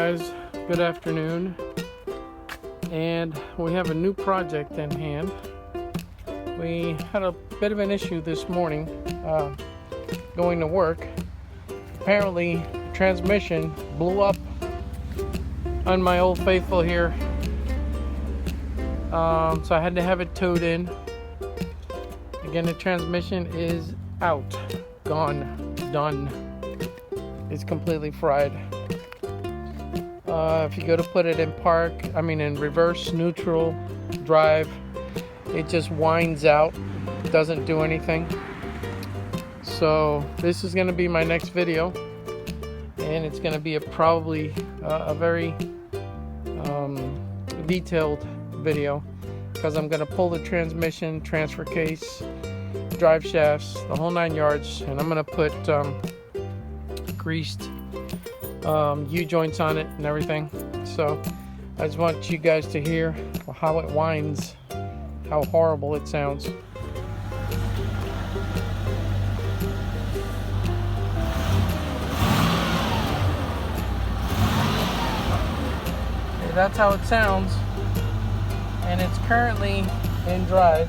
guys, good afternoon, and we have a new project in hand. We had a bit of an issue this morning going to work. Apparently transmission blew up on my Old Faithful here, so I had to have it towed in. Again, the transmission is out, gone, done. It's completely fried. If you go to put it in reverse, neutral, drive, it just winds out, doesn't do anything. So this is going to be my next video, and it's going to be probably a very detailed video, because I'm going to pull the transmission, transfer case, drive shafts, the whole 9 yards, and I'm going to put greased U-joints on it and everything. So I just want you guys to hear how it whines, how horrible it sounds. Okay, that's how it sounds, and it's currently in drive.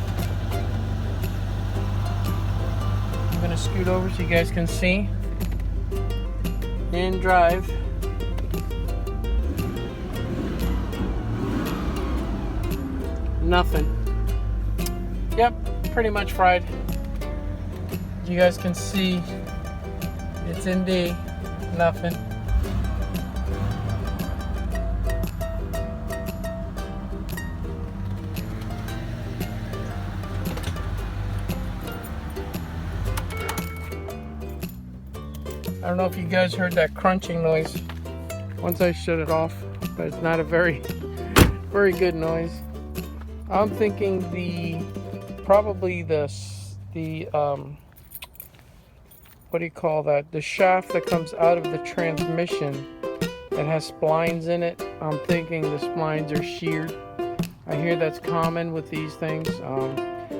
I'm going to scoot over so you guys can see. In drive. Nothing. Yep, pretty much fried. You guys can see it's in D. Nothing. I don't know if you guys heard that crunching noise once I shut it off, but it's not a very good noise. I'm thinking probably the what do you call that? The shaft that comes out of the transmission that has splines in it. I'm thinking the splines are sheared. I hear that's common with these things.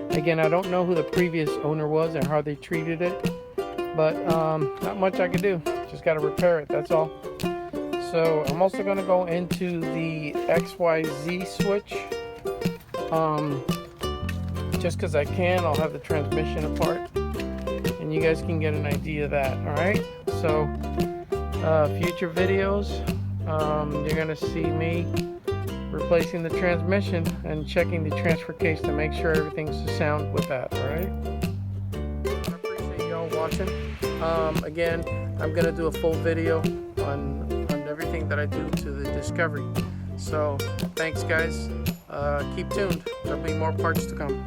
Again, I don't know who the previous owner was and how they treated it. But not much I can do. Just got to repair it, that's all. So I'm also going to go into the XYZ switch. Just because I can, I'll have the transmission apart, and you guys can get an idea of that. Alright, so future videos, you're going to see me replacing the transmission and checking the transfer case to make sure everything's sound with that. Alright, I appreciate y'all watching. Again, I'm going to do a full video on everything that I do to the Discovery. So thanks guys, keep tuned, there'll be more parts to come.